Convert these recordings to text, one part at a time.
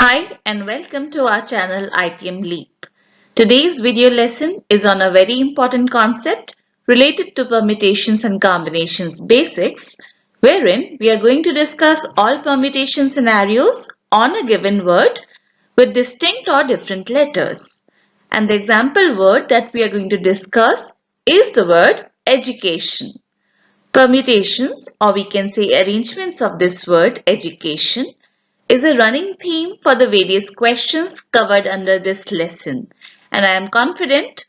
Hi and welcome to our channel IPM Leap. Today's video lesson is on a very important concept related to permutations and combinations basics, wherein we are going to discuss all permutation scenarios on a given word with distinct or different letters. And the example word that we are going to discuss is the word education. Permutations, or we can say arrangements of this word education, is a running theme for the various questions covered under this lesson. And I am confident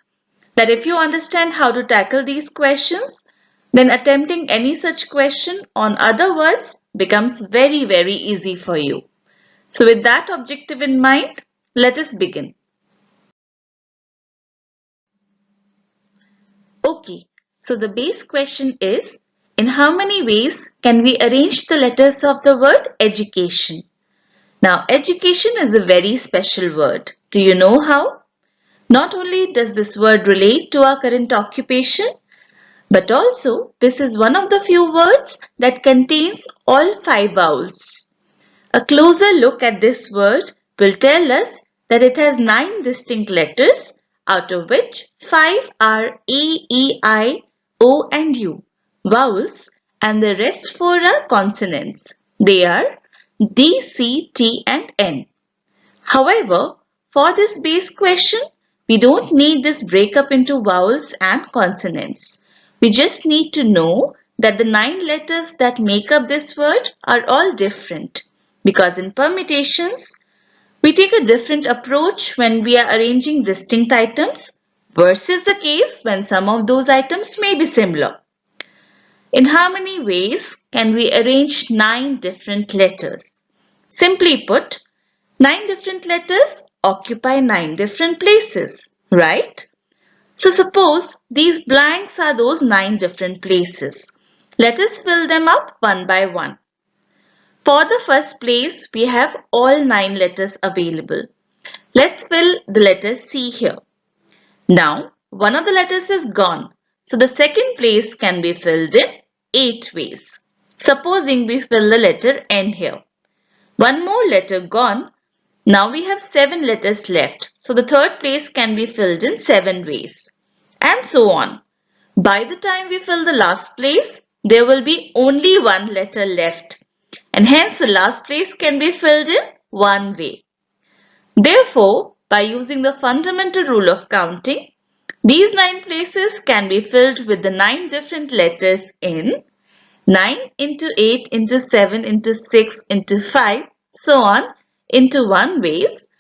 that if you understand how to tackle these questions, then attempting any such question on other words becomes very easy for you. So with that objective in mind, let us begin. Okay, so the base question is, in how many ways can we arrange the letters of the word education? Now, education is a very special word. Do you know how? Not only does this word relate to our current occupation, but also this is one of the few words that contains all 5 vowels. A closer look at this word will tell us that it has 9 distinct letters, out of which 5 are A, E, I, O and U, vowels, and the rest 4 are consonants. They are D, C, T and N. However, for this base question, we don't need this breakup into vowels and consonants. We just need to know that the 9 letters that make up this word are all different, because in permutations, we take a different approach when we are arranging distinct items versus the case when some of those items may be similar. In how many ways can we arrange 9 different letters? Simply put, 9 different letters occupy 9 different places, right? So suppose these blanks are those 9 different places. Let us fill them up one by one. For the first place, we have all 9 letters available. Let's fill the letter C here. Now, one of the letters is gone. So the second place can be filled in 8 ways. Supposing we fill the letter N here. One more letter gone. Now we have 7 letters left. So the third place can be filled in 7 ways. And so on. By the time we fill the last place, there will be only 1 letter left. And hence the last place can be filled in 1 way. Therefore, by using the fundamental rule of counting, these 9 places can be filled with the 9 different letters in 9 into 8 into 7 into 6 into 5, so on, into 1 ways,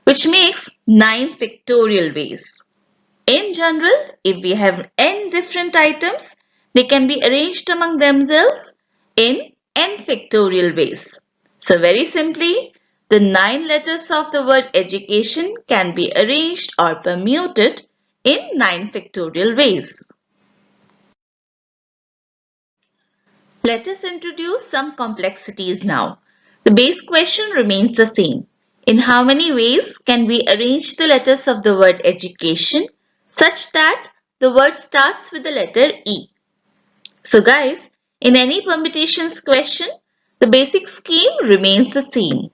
which makes 9 factorial ways. In general, if we have n different items, they can be arranged among themselves in n factorial ways. So very simply, the 9 letters of the word education can be arranged or permuted in 9 factorial ways. Let us introduce some complexities now. The base question remains the same. In how many ways can we arrange the letters of the word education such that the word starts with the letter E? So guys, in any permutations question, the basic scheme remains the same.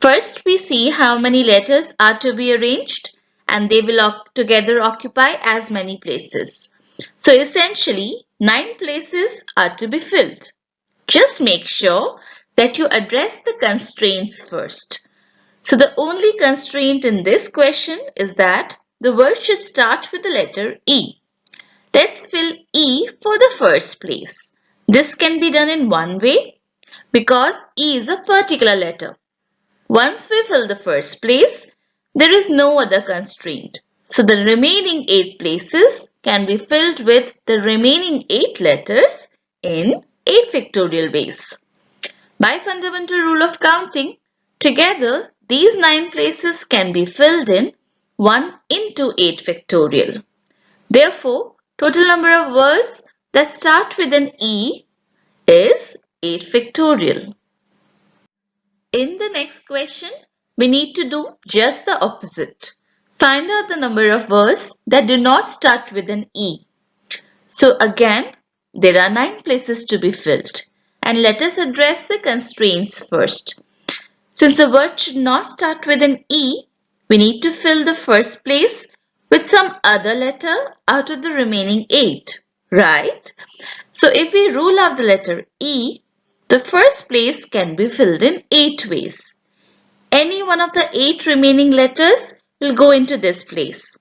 First, we see how many letters are to be arranged and they will together occupy as many places. So essentially, 9 places are to be filled. Just make sure that you address the constraints first. So the only constraint in this question is that the word should start with the letter E. Let's fill E for the first place. This can be done in one way because E is a particular letter. Once we fill the first place, there is no other constraint. So the remaining 8 places can be filled with the remaining 8 letters in 8 factorial ways. By fundamental rule of counting, together these 9 places can be filled in 1 into 8 factorial. Therefore, total number of words that start with an E is 8 factorial. In the next question, we need to do just the opposite. Find out the number of words that do not start with an E. So again, there are 9 places to be filled. And let us address the constraints first. Since the word should not start with an E, we need to fill the first place with some other letter out of the remaining 8, right? So if we rule out the letter E, the first place can be filled in 8 ways. Any one of the 8 remaining letters will go into this place.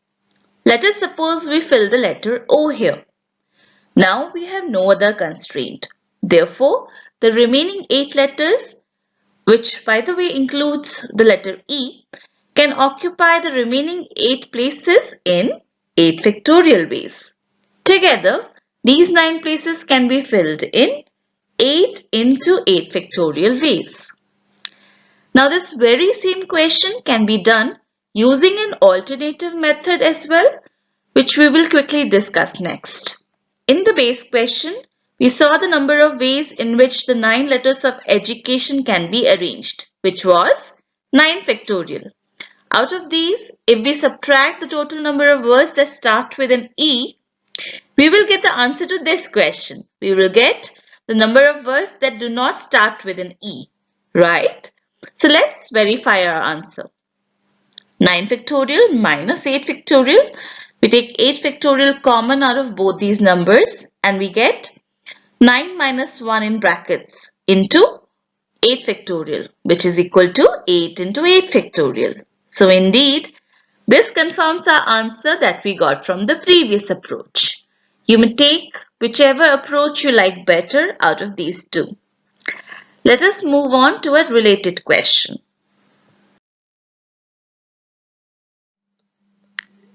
Let us suppose we fill the letter O here. Now we have no other constraint. Therefore, the remaining 8 letters, which by the way includes the letter E, can occupy the remaining 8 places in 8 factorial ways. Together, these 9 places can be filled in 8 into 8 factorial ways. Now this very same question can be done using an alternative method as well, which we will quickly discuss next. In the base question, we saw the number of ways in which the 9 letters of education can be arranged, which was 9 factorial. Out of these, if we subtract the total number of words that start with an E, we will get the answer to this question. We will get the number of words that do not start with an E, right? So let's verify our answer. 9 factorial minus 8 factorial. We take 8 factorial common out of both these numbers and we get 9 minus 1 in brackets into 8 factorial, which is equal to 8 into 8 factorial. So indeed, this confirms our answer that we got from the previous approach. You may take whichever approach you like better out of these two. Let us move on to a related question.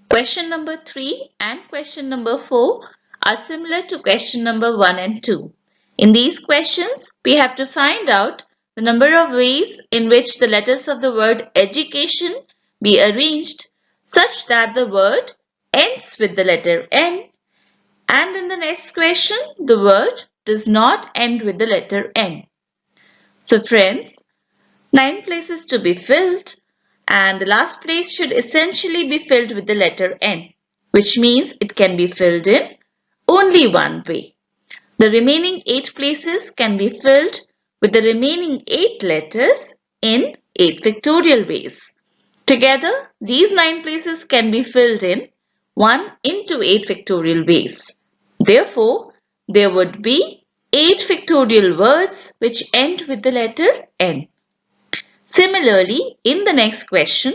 Question number 3 and question number 4 are similar to question number 1 and 2. In these questions, we have to find out the number of ways in which the letters of the word education be arranged such that the word ends with the letter N, and in the next question, the word does not end with the letter N. So friends, 9 places to be filled, and the last place should essentially be filled with the letter N, which means it can be filled in only one way. The remaining 8 places can be filled with the remaining 8 letters in 8 factorial ways. Together, these 9 places can be filled in 1 into 8 factorial ways. Therefore, there would be 8 factorial words which end with the letter N. Similarly, in the next question,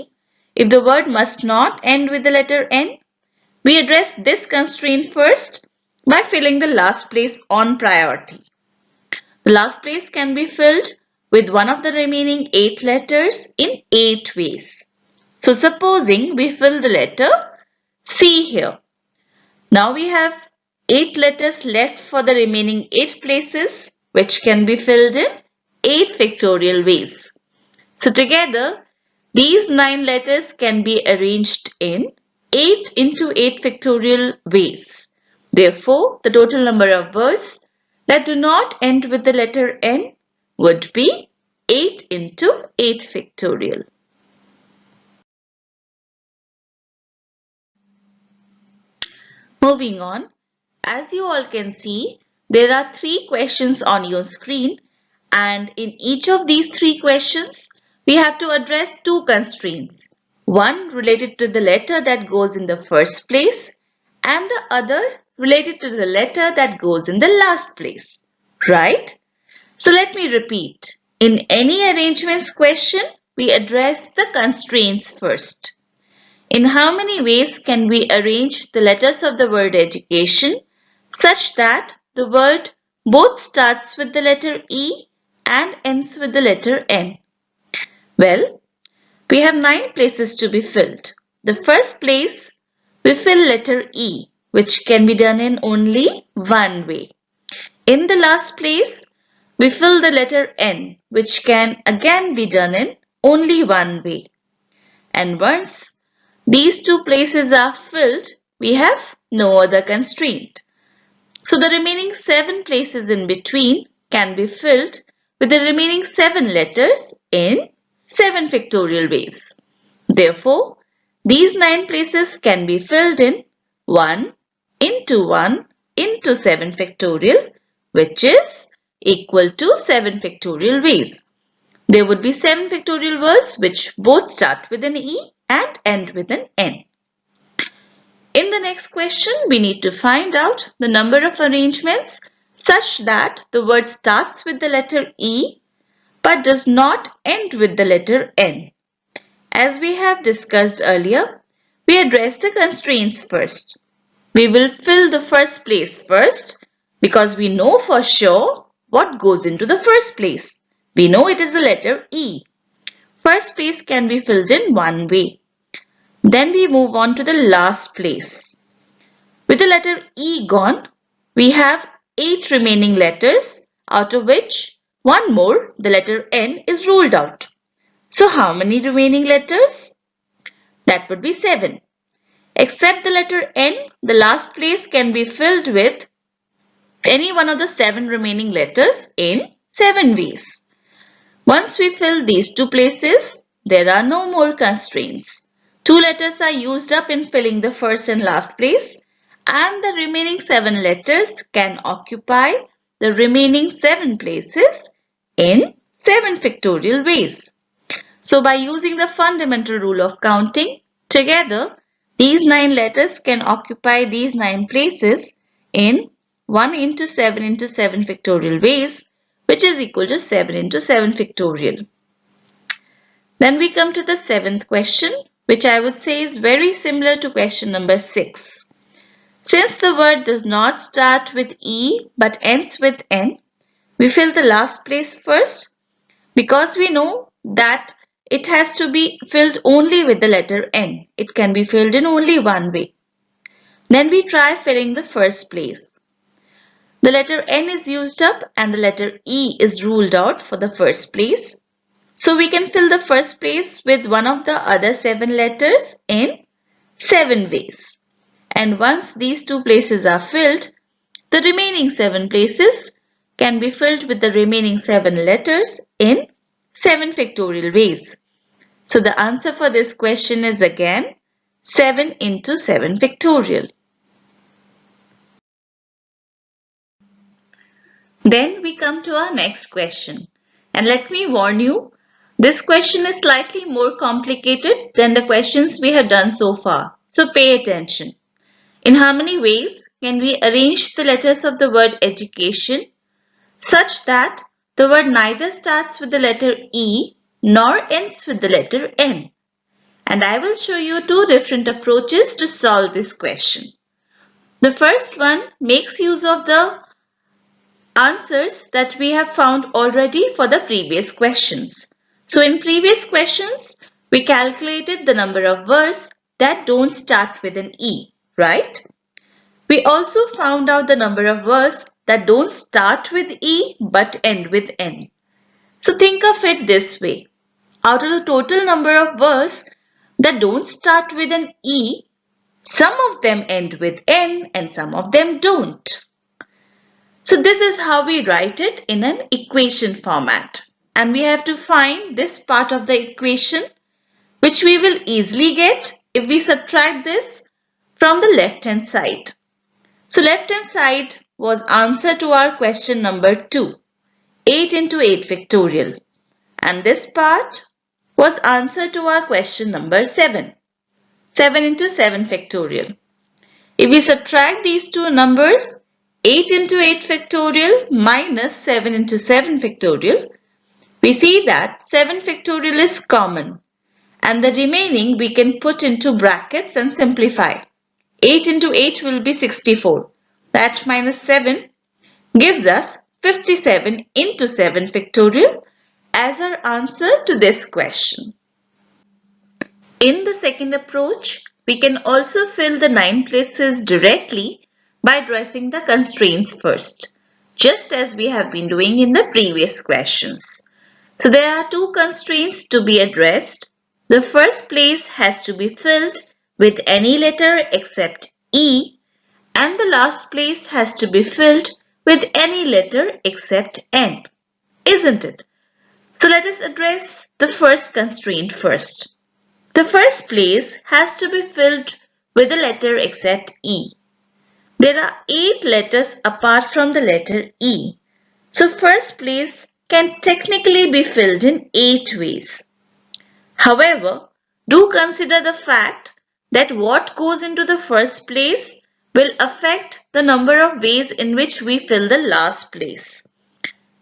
if the word must not end with the letter N, we address this constraint first by filling the last place on priority. The last place can be filled with one of the remaining 8 letters in 8 ways. So supposing we fill the letter C here. Now we have 8 letters left for the remaining 8 places, which can be filled in 8 factorial ways. So together, these 9 letters can be arranged in 8 into 8 factorial ways. Therefore, the total number of words that do not end with the letter N would be 8 into 8 factorial. Moving on, as you all can see, there are 3 questions on your screen, and in each of these 3 questions, we have to address 2 constraints. One related to the letter that goes in the first place and the other related to the letter that goes in the last place, right? So let me repeat. In any arrangements question, we address the constraints first. In how many ways can we arrange the letters of the word education such that the word both starts with the letter E and ends with the letter N? Well, we have 9 places to be filled. The first place, we fill letter E, which can be done in only one way. In the last place, we fill the letter N, which can again be done in only one way. And once these 2 places are filled, we have no other constraint. So the remaining 7 places in between can be filled with the remaining 7 letters in 7 factorial ways. Therefore, these 9 places can be filled in 1 into 7 factorial, which is equal to 7 factorial ways. There would be 7 pictorial words which both start with an E and end with an N. In the next question, we need to find out the number of arrangements such that the word starts with the letter E but does not end with the letter N. As we have discussed earlier, we address the constraints first. We will fill the first place first because we know for sure what goes into the first place. We know it is the letter E. First place can be filled in one way. Then we move on to the last place. With the letter E gone, we have 8 remaining letters, out of which one more, the letter N, is ruled out. So how many remaining letters? That would be 7. Except the letter N, the last place can be filled with any one of the 7 remaining letters in 7 ways. Once we fill these 2 places, there are no more constraints. 2 letters are used up in filling the first and last place, and the remaining 7 letters can occupy the remaining 7 places in 7 pictorial ways. So by using the fundamental rule of counting, together these 9 letters can occupy these 9 places in 1 into 7 into 7 pictorial ways, which is equal to 7 into 7 pictorial. Then we come to the 7th question, which I would say is very similar to question number 6. Since the word does not start with E but ends with N, we fill the last place first because we know that it has to be filled only with the letter N. It can be filled in only one way. Then we try filling the first place. The letter N is used up and the letter E is ruled out for the first place. So we can fill the first place with one of the other 7 letters in 7 ways. And once these 2 places are filled, the remaining 7 places can be filled with the remaining 7 letters in 7 pictorial ways. So the answer for this question is again 7 into 7 pictorial. Then we come to our next question. And let me warn you, this question is slightly more complicated than the questions we have done so far. So pay attention. In how many ways can we arrange the letters of the word education such that the word neither starts with the letter E nor ends with the letter N? And I will show you 2 different approaches to solve this question. The first one makes use of the answers that we have found already for the previous questions. So in previous questions, we calculated the number of words that don't start with an E, right? We also found out the number of words that don't start with E but end with N. So think of it this way. Out of the total number of words that don't start with an E, some of them end with N and some of them don't. So this is how we write it in an equation format. And we have to find this part of the equation, which we will easily get if we subtract this from the left hand side. So left hand side was answer to our question number 2, 8 into 8 pictorial. And this part was answer to our question number 7, 7 into 7 pictorial. If we subtract these 2 numbers, 8 into 8 factorial minus 7 into 7 factorial, we see that 7 factorial is common and the remaining we can put into brackets and simplify. 8 into 8 will be 64. That minus 7 gives us 57 into 7 factorial as our answer to this question. In the second approach, we can also fill the 9 places directly by addressing the constraints first, just as we have been doing in the previous questions. So there are 2 constraints to be addressed. The first place has to be filled with any letter except E, and the last place has to be filled with any letter except N, isn't it? So let us address the first constraint first. The first place has to be filled with a letter except E. There are 8 letters apart from the letter E. So first place can technically be filled in 8 ways. However, do consider the fact that what goes into the first place will affect the number of ways in which we fill the last place.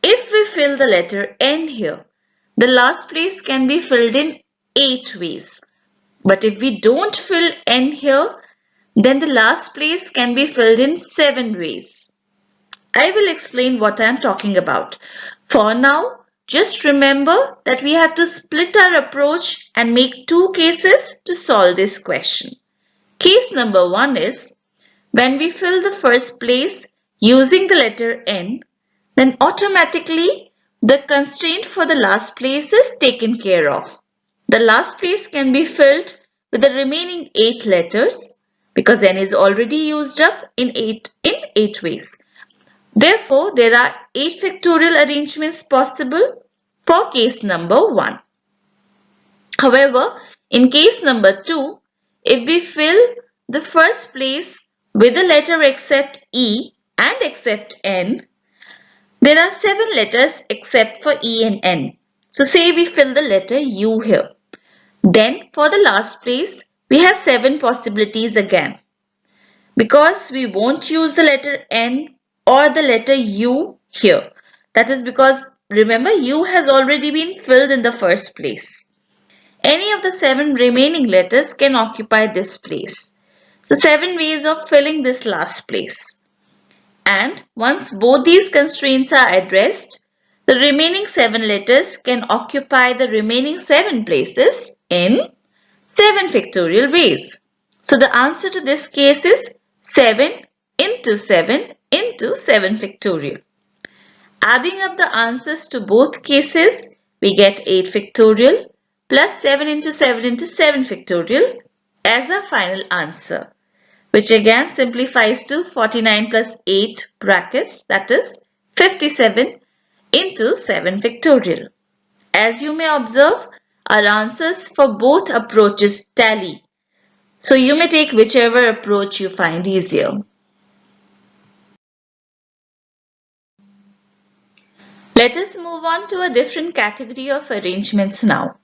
If we fill the letter N here, the last place can be filled in 8 ways. But if we don't fill N here, then the last place can be filled in 7 ways. I will explain what I am talking about. For now, just remember that we have to split our approach and make 2 cases to solve this question. Case number 1 is when we fill the first place using the letter N, then automatically the constraint for the last place is taken care of. The last place can be filled with the remaining 8 letters because N is already used up in 8 ways. Therefore, there are 8 factorial arrangements possible for case number 1. However, in case number 2, if we fill the first place with a letter except E and except N, there are 7 letters except for E and N. So say we fill the letter U here. Then for the last place, we have 7 possibilities again. Because we won't use the letter N or the letter U here. That is because, remember, U has already been filled in the first place. Any of the 7 remaining letters can occupy this place. So 7 ways of filling this last place. And once both these constraints are addressed, the remaining 7 letters can occupy the remaining 7 places in 7 factorial ways. So the answer to this case is 7 into 7 into 7 factorial. Adding up the answers to both cases, we get 8 factorial plus 7 into 7 into 7 factorial as our final answer, which again simplifies to 49 plus 8 brackets, that is 57 into 7 factorial. As you may observe, our answers for both approaches tally. So you may take whichever approach you find easier. Let us move on to a different category of arrangements now.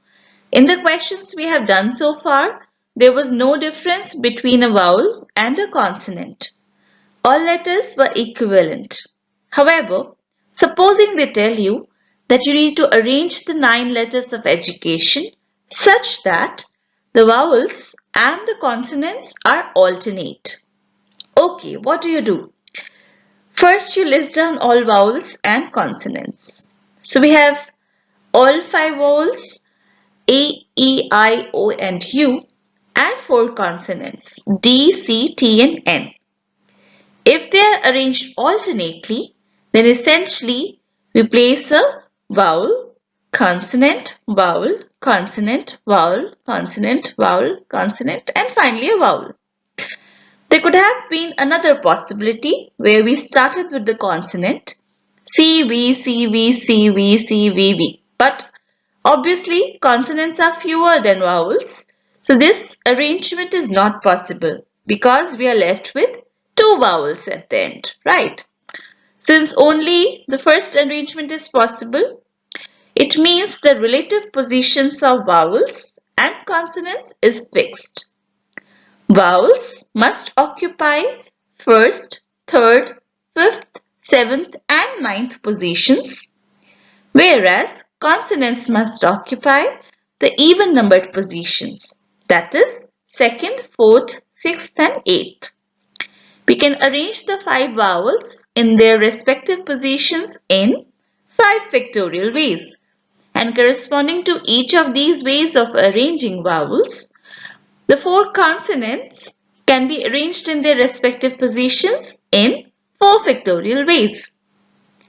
In the questions we have done so far, there was no difference between a vowel and a consonant. All letters were equivalent. However, supposing they tell you that you need to arrange the 9 letters of education such that the vowels and the consonants are alternate. Okay, what do? First, you list down all vowels and consonants. So we have all 5 vowels, A, E, I, O and U, and 4 consonants, D, C, T and N. If they are arranged alternately, then essentially we place a vowel, consonant, vowel, consonant, vowel, consonant, vowel, consonant, and finally a vowel. There could have been another possibility where we started with the consonant C, V, C, V, C, V, C, V, V. But obviously consonants are fewer than vowels. So this arrangement is not possible because we are left with 2 vowels at the end, right? Since only the first arrangement is possible, it means the relative positions of vowels and consonants is fixed. Vowels must occupy first, third, fifth, seventh and ninth positions, whereas consonants must occupy the even numbered positions, that is second, fourth, sixth and eighth. We can arrange the 5 vowels in their respective positions in 5 factorial ways, and corresponding to each of these ways of arranging vowels, the 4 consonants can be arranged in their respective positions in 4 factorial ways.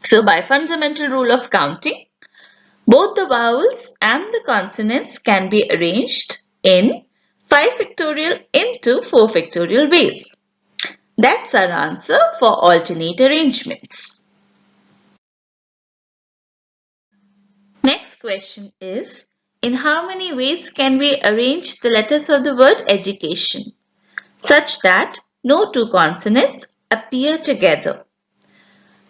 So by fundamental rule of counting, both the vowels and the consonants can be arranged in 5 factorial into 4 factorial ways. That's our answer for alternate arrangements. Next question is, in how many ways can we arrange the letters of the word education such that no 2 consonants appear together?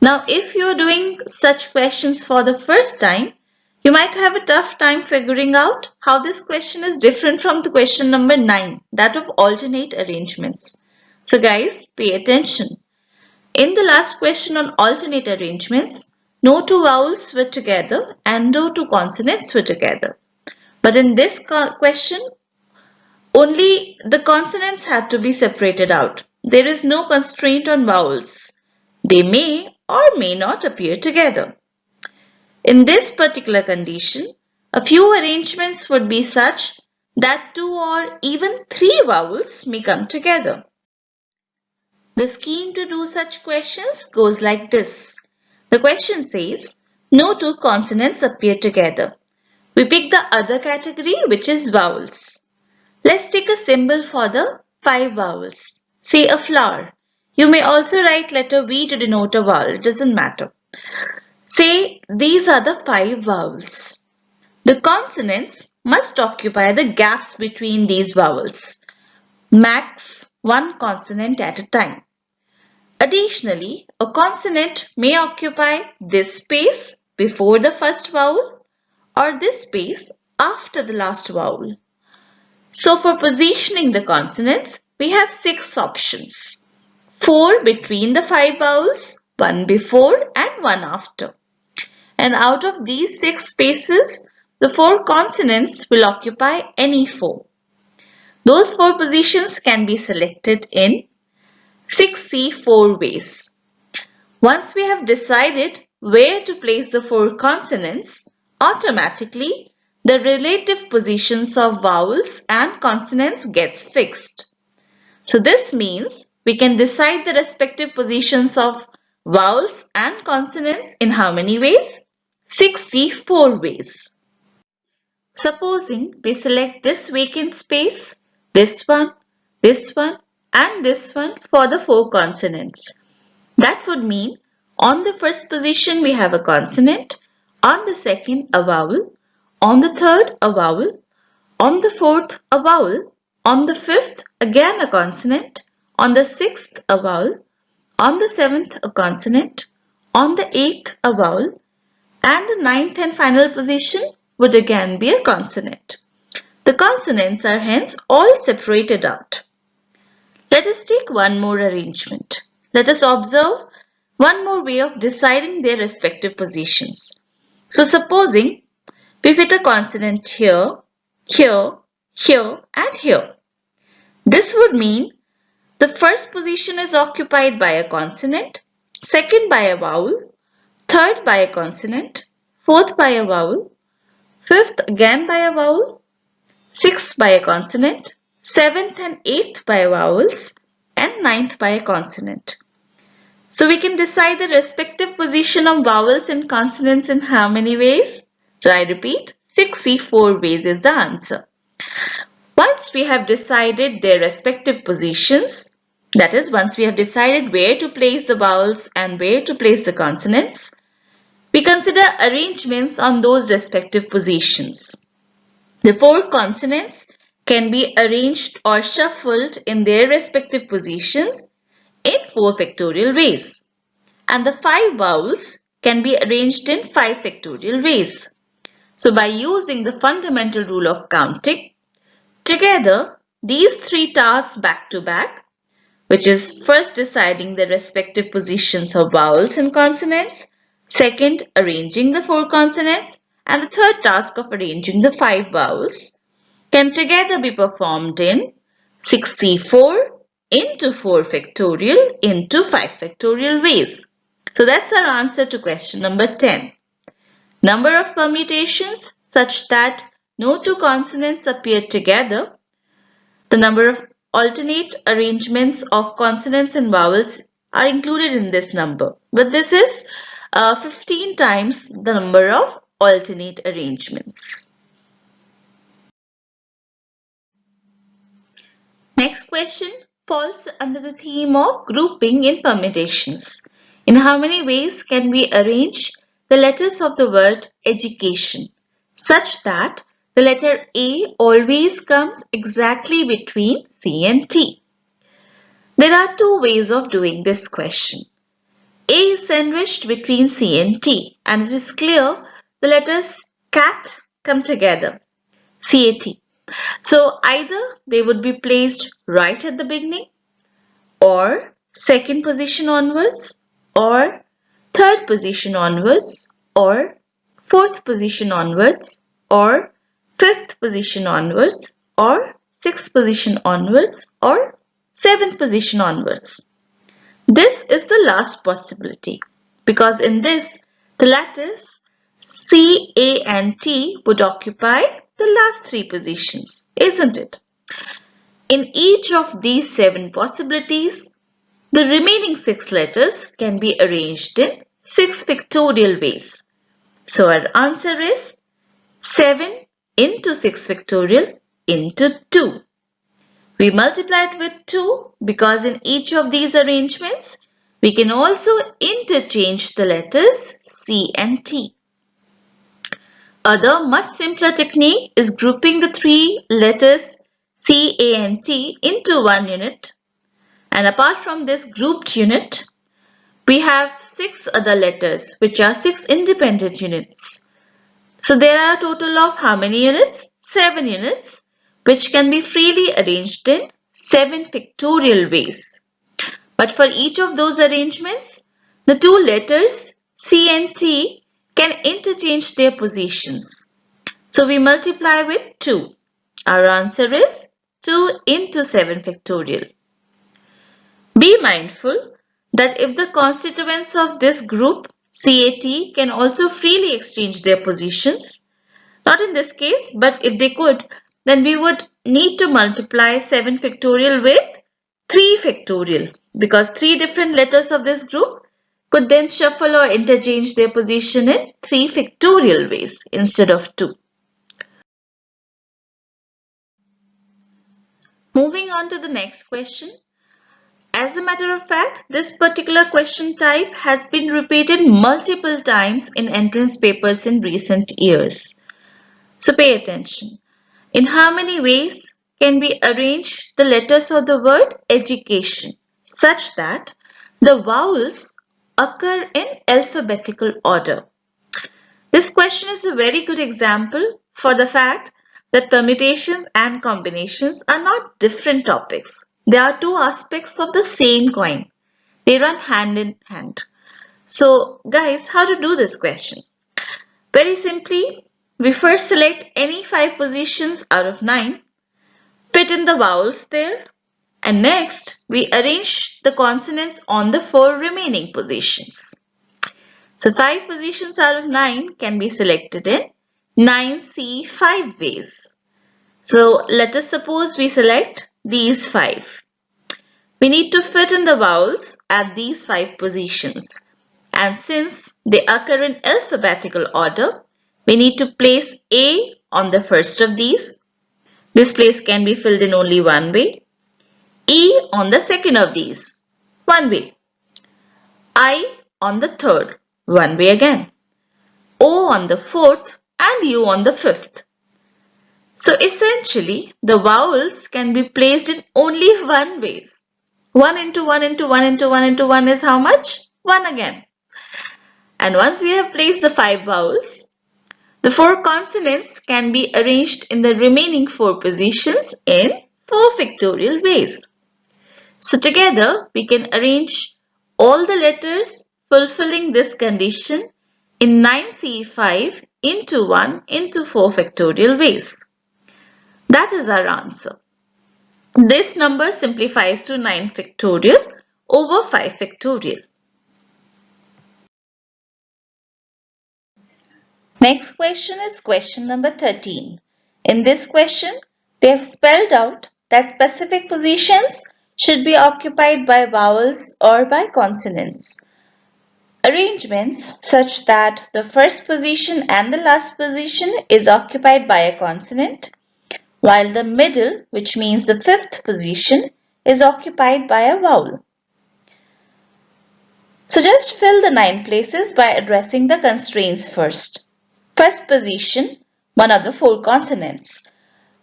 Now, if you're doing such questions for the first time, you might have a tough time figuring out how this question is different from the question number 9, that of alternate arrangements. So guys, pay attention. In the last question on alternate arrangements, no two vowels were together and no two consonants were together. But in this question, only the consonants have to be separated out. There is no constraint on vowels. They may or may not appear together. In this particular condition, a few arrangements would be such that 2 or even 3 vowels may come together. The scheme to do such questions goes like this. The question says, no two consonants appear together. We pick the other category, which is vowels. Let's take a symbol for the 5 vowels. Say a flower. You may also write letter V to denote a vowel. It doesn't matter. Say these are the 5 vowels. The consonants must occupy the gaps between these vowels. Max 1 consonant at a time. Additionally, a consonant may occupy this space before the first vowel or this space after the last vowel. So for positioning the consonants, we have 6 options. 4 between the 5 vowels, 1 before and 1 after. And out of these 6 spaces, the 4 consonants will occupy any 4. Those 4 positions can be selected in 6C4 ways. Once we have decided where to place the 4 consonants, automatically the relative positions of vowels and consonants gets fixed. So this means we can decide the respective positions of vowels and consonants in how many ways? 6C4 ways. Supposing we select this vacant space, this one, and this one for the 4 consonants. That would mean on the first position we have a consonant, on the second a vowel, on the third a vowel, on the fourth a vowel, on the fifth again a consonant, on the sixth a vowel, on the seventh a consonant, on the eighth a vowel, and the ninth and final position would again be a consonant. The consonants are hence all separated out. Let us take one more arrangement. Let us observe one more way of deciding their respective positions. So supposing we fit a consonant here, here, here and here. This would mean the first position is occupied by a consonant, second by a vowel, third by a consonant, fourth by a vowel, fifth again by a vowel, sixth by a consonant, seventh and eighth by vowels, and ninth by a consonant. So we can decide the respective position of vowels and consonants in how many ways? So I repeat, 6C4 ways is the answer. Once we have decided their respective positions, that is, once we have decided where to place the vowels and where to place the consonants, we consider arrangements on those respective positions. The 4 consonants can be arranged or shuffled in their respective positions in 4 factorial ways. And the 5 vowels can be arranged in 5 factorial ways. So by using the fundamental rule of counting, together these 3 tasks back to back, which is first deciding the respective positions of vowels and consonants, second arranging the 4 consonants, and the third task of arranging the 5 vowels, can together be performed in 6C4 into 4 factorial into 5 factorial ways. So that's our answer to question number 10. Number of permutations such that no 2 consonants appear together. The number of alternate arrangements of consonants and vowels are included in this number. But this is 15 times the number of alternate arrangements. Next question falls under the theme of grouping in permutations. In how many ways can we arrange the letters of the word education such that the letter A always comes exactly between C and T? There are 2 ways of doing this question. A is sandwiched between C and T, and it is clear the letters cat come together. CAT. So either they would be placed right at the beginning, or second position onwards, or third position onwards, or fourth position onwards, or fifth position onwards, or sixth position onwards, or seventh position onwards. This is the last possibility, because in this the letters C, A and T would occupy the last three positions, isn't it? In each of these 7 possibilities, the remaining 6 letters can be arranged in 6 factorial ways. So our answer is 7 into 6 factorial into 2. We multiply it with 2 because in each of these arrangements, we can also interchange the letters C and T. Other much simpler technique is grouping the 3 letters C, A and T into one unit. And apart from this grouped unit, we have 6 other letters which are 6 independent units. So there are a total of how many units? 7 units, which can be freely arranged in 7 factorial ways. But for each of those arrangements, the 2 letters C and T can interchange their positions. So we multiply with 2. Our answer is 2 into 7 factorial. Be mindful that if the constituents of this group CAT can also freely exchange their positions, not in this case, but if they could, then we would need to multiply 7 factorial with 3 factorial, because 3 different letters of this group could then shuffle or interchange their position in 3 factorial ways instead of 2. Moving on to the next question. As a matter of fact, this particular question type has been repeated multiple times in entrance papers in recent years. So pay attention. In how many ways can we arrange the letters of the word education such that the vowels occur in alphabetical order? This question is a very good example for the fact that permutations and combinations are not different topics. They are 2 aspects of the same coin. They run hand in hand. So guys, how to do this question? Very simply, we first select any 5 positions out of 9, fit in the vowels there, and next we arrange the consonants on the 4 remaining positions. So 5 positions out of 9 can be selected in 9C5 ways. So let us suppose we select these 5. We need to fit in the vowels at these 5 positions. And since they occur in alphabetical order, we need to place A on the first of these. This place can be filled in only one way. E on the second of these, one way. I on the third, one way again. O on the fourth and U on the fifth. So essentially, the vowels can be placed in only one ways. 1 into 1 into 1 into 1 into 1 is how much? 1 again. And once we have placed the 5 vowels, the 4 consonants can be arranged in the remaining 4 positions in 4 factorial ways. So together we can arrange all the letters fulfilling this condition in 9C5 into 1 into 4 factorial ways. That is our answer. This number simplifies to 9 factorial over 5 factorial. Next question is question number 13. In this question, they have spelled out that specific positions should be occupied by vowels or by consonants. Arrangements such that the first position and the last position is occupied by a consonant, while the middle, which means the 5th position, is occupied by a vowel. So just fill the 9 places by addressing the constraints first. First position, one of the 4 consonants.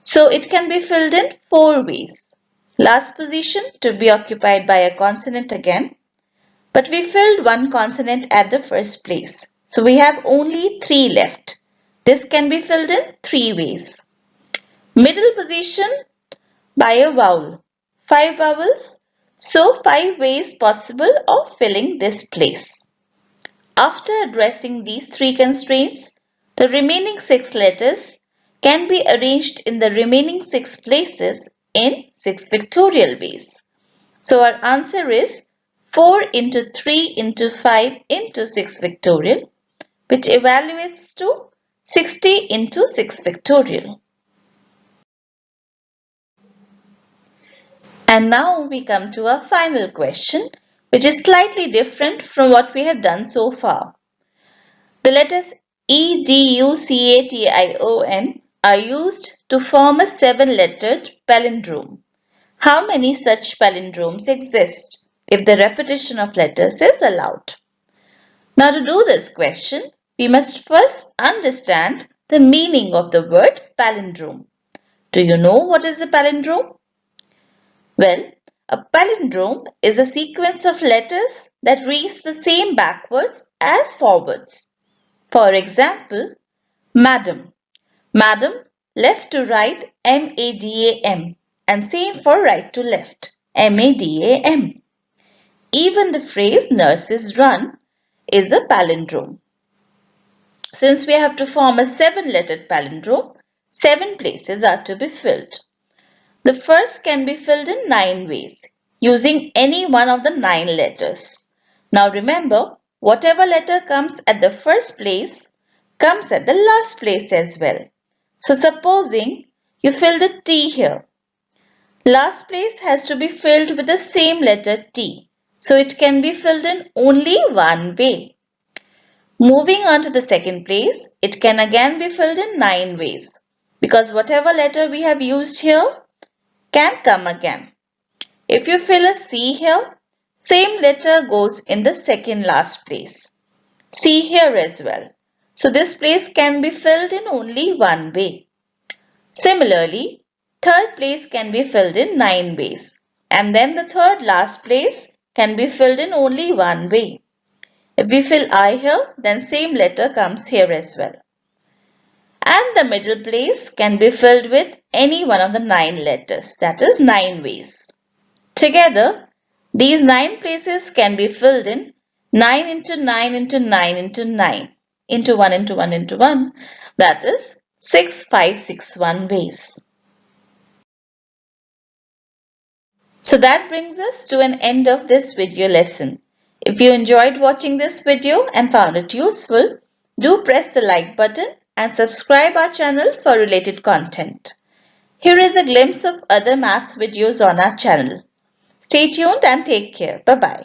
So it can be filled in 4 ways. Last position to be occupied by a consonant again. But we filled one consonant at the first place. So we have only 3 left. This can be filled in 3 ways. Middle position by a vowel. 5 vowels. So 5 ways possible of filling this place. After addressing these 3 constraints, the remaining 6 letters can be arranged in the remaining 6 places in 6 factorial ways. So our answer is 4 into 3 into 5 into 6 factorial, which evaluates to 60 into 6 factorial. And now we come to our final question, which is slightly different from what we have done so far. The letters E, G, U, C, A, T, I, O, N are used to form a 7-lettered palindrome. How many such palindromes exist if the repetition of letters is allowed? Now to do this question, we must first understand the meaning of the word palindrome. Do you know what is a palindrome? Well, a palindrome is a sequence of letters that reads the same backwards as forwards. For example, madam. Madam, left to right, M-A-D-A-M, and same for right to left, M-A-D-A-M. Even the phrase nurses run is a palindrome. Since we have to form a 7-lettered palindrome, 7 places are to be filled. The first can be filled in 9 ways, using any one of the 9 letters. Now remember, whatever letter comes at the first place comes at the last place as well. So supposing you filled a T here. Last place has to be filled with the same letter T. So it can be filled in only one way. Moving on to the second place, it can again be filled in 9 ways. Because whatever letter we have used here can come again. If you fill a C here, same letter goes in the second last place. C here as well. So this place can be filled in only one way. Similarly, third place can be filled in 9 ways. And then the third last place can be filled in only one way. If we fill I here, then same letter comes here as well. And the middle place can be filled with any one of the 9 letters, that is 9 ways. Together, these 9 places can be filled in 9 into 9 into 9 into 9 into 1 into 1 into 1, that is 6561 ways. So that brings us to an end of this video lesson. If you enjoyed watching this video and found it useful, do press the like button and subscribe our channel for related content. Here is a glimpse of other maths videos on our channel. Stay tuned and take care. Bye-bye.